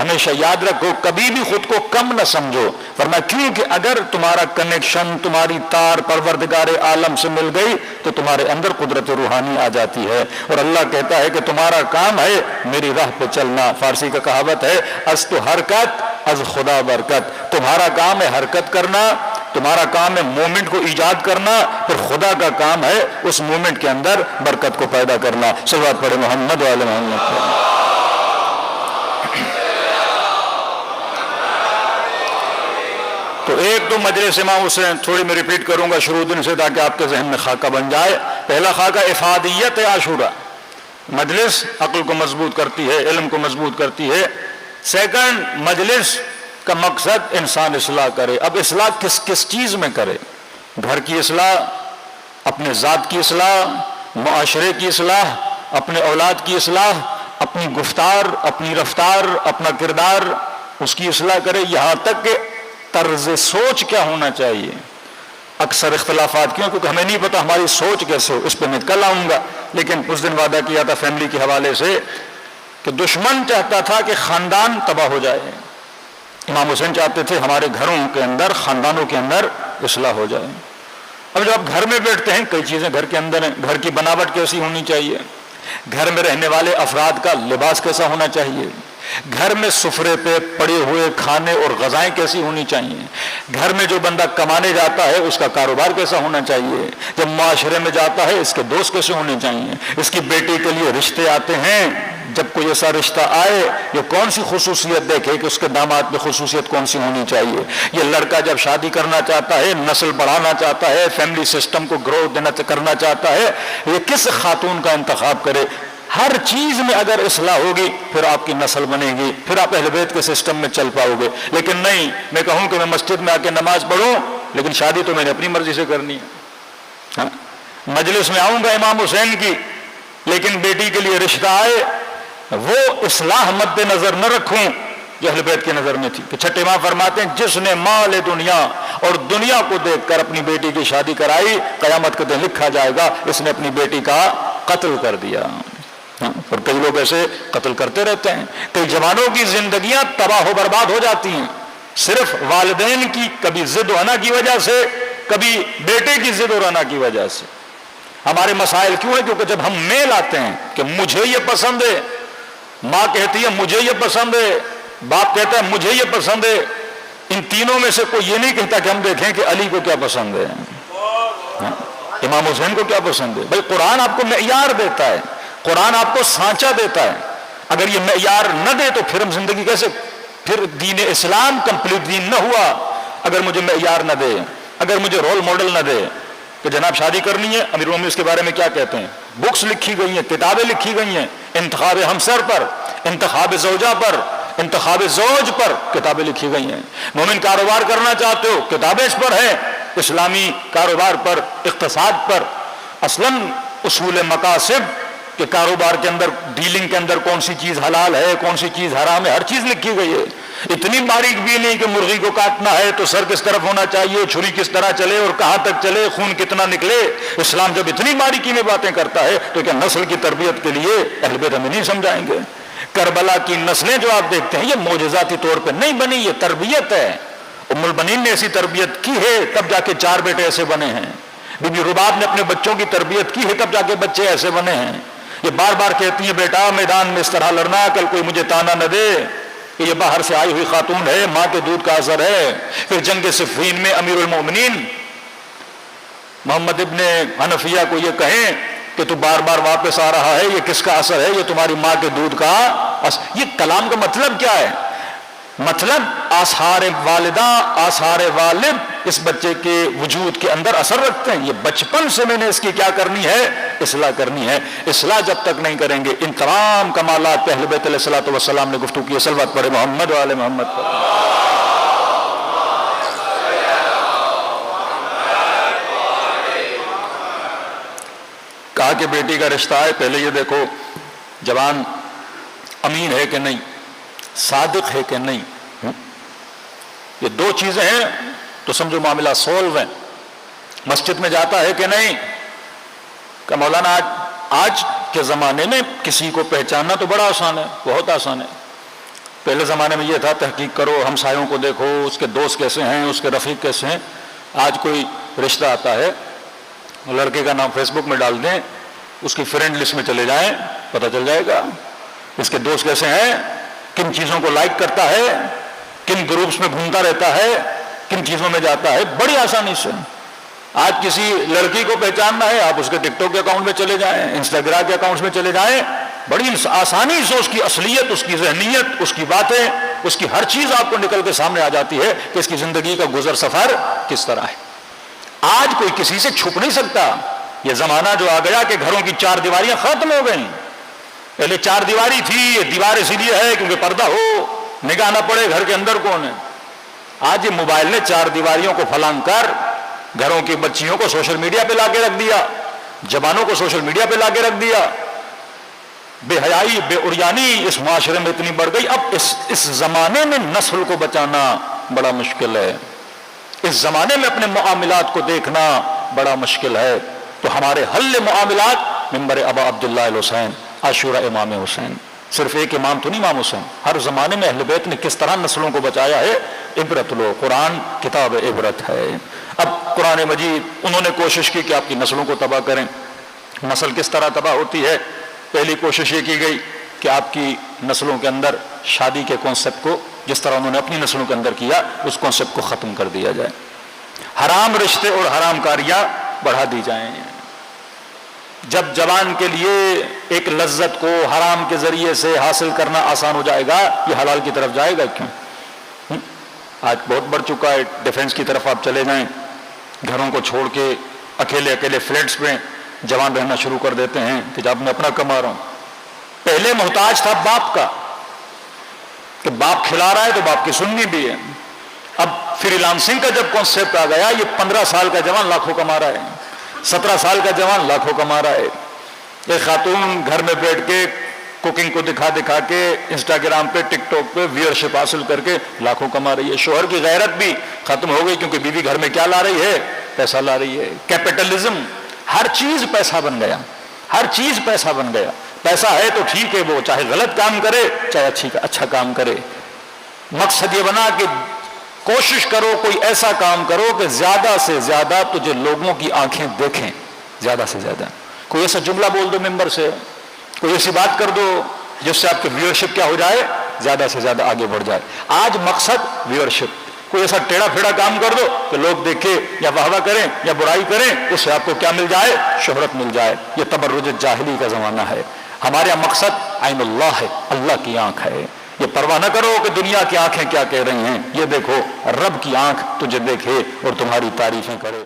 ہمیشہ یاد رکھو، کبھی بھی خود کو کم نہ سمجھو، ورنہ کیونکہ اگر تمہارا کنیکشن، تمہاری تار پروردگار عالم سے مل گئی تو تمہارے اندر قدرت روحانی آ جاتی ہے، اور اللہ کہتا ہے کہ تمہارا کام ہے میری راہ پہ چلنا۔ فارسی کا کہاوت ہے از تو حرکت از خدا برکت، تمہارا کام ہے حرکت کرنا، تمہارا کام ہے مومنٹ کو ایجاد کرنا، پھر خدا کا کام ہے اس مومنٹ کے اندر برکت کو پیدا کرنا۔ صلوات پڑھے محمد وعلی محمد۔ تو ایک دو مجلس امام حسین تھوڑی میں ریپیٹ کروں گا شروع دن سے تاکہ آپ کے ذہن میں خاکہ بن جائے۔ پہلا خاکہ افادیت عاشورہ، مجلس عقل کو مضبوط کرتی ہے، علم کو مضبوط کرتی ہے۔ سیکنڈ، مجلس کا مقصد انسان اصلاح کرے۔ اب اصلاح کس کس چیز میں کرے؟ گھر کی اصلاح، اپنے ذات کی اصلاح، معاشرے کی اصلاح، اپنے اولاد کی اصلاح، اپنی گفتار، اپنی رفتار، اپنا کردار، اس کی اصلاح کرے، یہاں تک کہ طرز سوچ کیا ہونا چاہیے۔ اکثر اختلافات کیوں؟ کیونکہ ہمیں نہیں پتا ہماری سوچ کیسے ہو، اس پہ میں کل آؤں گا، لیکن اس دن وعدہ کیا تھا فیملی کے حوالے سے کہ دشمن چاہتا تھا کہ خاندان تباہ ہو جائے، امام حسین چاہتے تھے ہمارے گھروں کے اندر، خاندانوں کے اندر اصلاح ہو جائے۔ اب جب آپ گھر میں بیٹھتے ہیں کئی چیزیں گھر کے اندر ہیں، گھر کی بناوٹ کیسی ہونی چاہیے، گھر میں رہنے والے افراد کا لباس کیسا ہونا چاہیے، گھر میں سفرے پہ پڑے ہوئے کھانے اور غذائیں کیسی ہونی چاہیے، گھر میں جو بندہ کمانے جاتا ہے اس کا کاروبار کیسا ہونا چاہیے، جب معاشرے میں جاتا ہے اس کے دوست کیسے ہونے چاہیے، اس کی بیٹی کے لیے رشتے آتے ہیں، جب کوئی ایسا رشتہ آئے یہ کون سی خصوصیت دیکھے کہ اس کے داماد میں خصوصیت کون سی ہونی چاہیے۔ یہ لڑکا جب شادی کرنا چاہتا ہے، نسل بڑھانا چاہتا ہے، فیملی سسٹم کو گروتھ کرنا چاہتا ہے، یہ کس خاتون کا انتخاب کرے۔ ہر چیز میں اگر اصلاح ہوگی پھر آپ کی نسل بنے گی، پھر آپ اہل بیت کے سسٹم میں چل پاؤ گے۔ لیکن نہیں، میں کہوں کہ میں مسجد میں آ کے نماز پڑھوں لیکن شادی تو میں نے اپنی مرضی سے کرنی ہے، مجلس میں آؤں گا امام حسین کی لیکن بیٹی کے لیے رشتہ آئے وہ اصلاح مد نظر نہ رکھوں جو اہل بیت کی نظر میں تھی۔ کہ چھٹے امام فرماتے ہیں جس نے مال دنیا اور دنیا کو دیکھ کر اپنی بیٹی کی شادی کرائی، قیامت کے دن لکھا جائے گا اس نے اپنی بیٹی کا قتل کر دیا۔ اور کئی لوگ ایسے قتل کرتے رہتے ہیں، کئی جوانوں کی زندگیاں تباہ و برباد ہو جاتی ہیں صرف والدین کی کبھی ضد و انا کی وجہ سے، کبھی بیٹے کی ضد و انا کی وجہ سے۔ ہمارے مسائل کیوں ہیں؟ کیونکہ جب ہم میل آتے ہیں کہ مجھے یہ پسند ہے، ماں کہتی ہے مجھے یہ پسند ہے، باپ کہتا ہے مجھے یہ پسند ہے، ان تینوں میں سے کوئی یہ نہیں کہتا کہ ہم دیکھیں کہ علی کو کیا پسند ہے، امام حسین کو کیا پسند ہے۔ بھائی قرآن آپ کو معیار دیتا ہے، قرآن آپ کو سانچہ دیتا ہے، اگر یہ معیار نہ دے تو پھر ہم زندگی کیسے، پھر دین اسلام کمپلیٹ دین نہ ہوا۔ اگر مجھے معیار نہ دے، اگر مجھے رول ماڈل نہ دے کہ جناب شادی کرنی ہے، امیر المومنین اس کے بارے میں کیا کہتے ہیں، بکس لکھی گئی ہیں، کتابیں لکھی گئی ہیں، انتخاب ہمسر پر، انتخاب زوجہ پر، انتخاب زوج پر کتابیں لکھی گئی ہیں۔ مومن کاروبار کرنا چاہتے ہو کتابیں اس پر ہیں، اسلامی کاروبار پر، اقتصاد پر، اصلاً اصول مقاصد کہ کاروبار کے اندر، ڈیلنگ کے اندر کون سی چیز حلال ہے کون سی چیز حرام ہے، ہر چیز لکھی گئی ہے۔ اتنی باریک بھی نہیں کہ مرغی کو کاٹنا ہے تو سر کس طرف ہونا چاہیے، چھری کس طرح چلے اور کہاں تک چلے، خون کتنا نکلے۔ اسلام جب اتنی باریکی میں باتیں کرتا ہے تو کیا نسل کی تربیت کے لیے اہل بیت ہمیں نہیں سمجھائیں گے؟ کربلا کی نسلیں جو آپ دیکھتے ہیں یہ معجزاتی طور پہ نہیں بنی، یہ تربیت ہے۔ ام البنین نے ایسی تربیت کی ہے تب جا کے 4 بیٹے ایسے بنے ہیں۔ بی بی رباب نے اپنے بچوں کی تربیت کی ہے تب جا کے بچے ایسے بنے ہیں۔ یہ بار بار کہتی ہیں بیٹا میدان میں اس طرح لڑنا، کل کوئی مجھے تانا نہ دے کہ یہ باہر سے آئی ہوئی خاتون ہے، ماں کے دودھ کا اثر ہے۔ پھر جنگ صفین میں امیر المومنین محمد ابن حنفیہ کو یہ کہیں کہ تو بار بار واپس آ رہا ہے، یہ کس کا اثر ہے؟ یہ تمہاری ماں کے دودھ کا اثر۔ یہ کلام کا مطلب کیا ہے؟ مطلب آثار والدہ، آثار والد اس بچے کے وجود کے اندر اثر رکھتے ہیں۔ یہ بچپن سے میں نے اس کی کیا کرنی ہے؟ اصلاح کرنی ہے۔ اصلاح جب تک نہیں کریں گے ان تمام کمالات پہ اہل بیت علیہ الصلوۃ والسلام نے گفتگو کی ہے۔ صلوات پڑھے محمد وعلی محمد پر۔ کہا کہ بیٹی کا رشتہ ہے، پہلے یہ دیکھو جوان امین ہے کہ نہیں، صادق ہے کہ نہیں۔ یہ 2 چیزیں ہیں تو سمجھو معاملہ سولو ہے۔ مسجد میں جاتا ہے کہ نہیں؟ کہ مولانا آج کے زمانے میں کسی کو پہچاننا تو بڑا آسان ہے، بہت آسان ہے۔ پہلے زمانے میں یہ تھا تحقیق کرو، ہمسایوں کو دیکھو، اس کے دوست کیسے ہیں، اس کے رفیق کیسے ہیں. آج کوئی رشتہ آتا ہے، لڑکے کا نام فیس بک میں ڈال دیں، اس کی فرینڈ لسٹ میں چلے جائیں، پتہ چل جائے گا اس کے دوست کیسے ہیں، کن چیزوں کو لائک کرتا ہے، کن گروپس میں گھومتا رہتا ہے، کن چیزوں میں جاتا ہے، بڑی آسانی سے. آج کسی لڑکی کو پہچاننا ہے، آپ اس کے ٹک ٹاک کے اکاؤنٹ میں چلے جائیں، انسٹاگرام کے اکاؤنٹس میں چلے جائیں، بڑی آسانی سے اس کی اصلیت، اس کی ذہنیت، اس کی باتیں، اس کی ہر چیز آپ کو نکل کے سامنے آ جاتی ہے کہ اس کی زندگی کا گزر سفر کس طرح ہے. آج کوئی کسی سے چھپ نہیں سکتا. یہ زمانہ جو آ گیا کہ گھروں کی چار دیواریاں ختم ہو گئیں. پہلے چار دیواری تھی، یہ دیوار اسی لیے ہے کیونکہ پردہ ہو، نگاہ نہ پڑے گھر کے اندر کون ہے. آج یہ موبائل نے چار دیواریوں کو پھلانگ کر گھروں کی بچیوں کو سوشل میڈیا پہ لا کے رکھ دیا، جوانوں کو سوشل میڈیا پہ لا کے رکھ دیا. بے حیائی، بے اریانی اس معاشرے میں اتنی بڑھ گئی. اب اس زمانے میں نسل کو بچانا بڑا مشکل ہے. اس زمانے میں اپنے معاملات کو دیکھنا بڑا مشکل ہے. تو ہمارے حل معاملات منبر ابا عبداللہ الحسین، عاشورہ امام حسین. صرف ایک امام تو نہیں، امام حسین. ہر زمانے میں اہل بیت نے کس طرح نسلوں کو بچایا ہے، عبرت لو. قرآن کتاب عبرت ہے. اب قرآن مجید انہوں نے کوشش کی کہ آپ کی نسلوں کو تباہ کریں. نسل کس طرح تباہ ہوتی ہے؟ پہلی کوشش یہ کی گئی کہ آپ کی نسلوں کے اندر شادی کے کانسیپٹ کو، جس طرح انہوں نے اپنی نسلوں کے اندر کیا، اس کانسیپٹ کو ختم کر دیا جائے. حرام رشتے اور حرام کاریاں بڑھا دی جائیں. جب جوان کے لیے ایک لذت کو حرام کے ذریعے سے حاصل کرنا آسان ہو جائے گا، یہ حلال کی طرف جائے گا کیوں؟ آج بہت بڑھ چکا ہے. ڈیفنس کی طرف آپ چلے جائیں، گھروں کو چھوڑ کے اکیلے اکیلے فلیٹس میں جوان رہنا شروع کر دیتے ہیں کہ جب میں اپنا کما رہا ہوں. پہلے محتاج تھا باپ کا کہ باپ کھلا رہا ہے تو باپ کی سننی بھی ہے. اب فری لانسنگ کا جب کانسیپٹ آ گیا، یہ 15 سال کا جوان لاکھوں کما رہا ہے، 17 سال کا جوان لاکھوں کما رہا ہے. ایک خاتون گھر میں بیٹھ کے کوکنگ کو دکھا دکھا کے انسٹاگرام پہ، ٹک ٹاک پہ ویورشپ حاصل کر کے لاکھوں کما رہی ہے. شوہر کی غیرت بھی ختم ہو گئی کیونکہ بیوی گھر میں کیا لا رہی ہے؟ پیسہ لا رہی ہے. کیپٹلزم، ہر چیز پیسہ بن گیا، ہر چیز پیسہ بن گیا. پیسہ ہے تو ٹھیک ہے، وہ چاہے غلط کام کرے چاہے اچھا کام کرے. مقصد یہ بنا کہ کوشش کرو کوئی ایسا کام کرو کہ زیادہ سے زیادہ تجھے لوگوں کی آنکھیں دیکھیں، زیادہ سے زیادہ. کوئی ایسا جملہ بول دو ممبر سے، کوئی ایسی بات کر دو جس سے آپ کی ویورشپ کیا ہو جائے، زیادہ سے زیادہ آگے بڑھ جائے. آج مقصد ویورشپ. کوئی ایسا ٹیڑھا پھیڑا کام کر دو کہ لوگ دیکھیں یا واہ واہ کریں یا برائی کریں، اس سے آپ کو کیا مل جائے؟ شہرت مل جائے. یہ تبرج جاہلی کا زمانہ ہے. ہمارے یہاں مقصد عین اللہ ہے، اللہ کی آنکھ ہے. یہ پرواہ نہ کرو کہ دنیا کی آنکھیں کیا کہہ رہی ہیں، یہ دیکھو رب کی آنکھ تجھے دیکھے اور تمہاری تعریفیں کرے.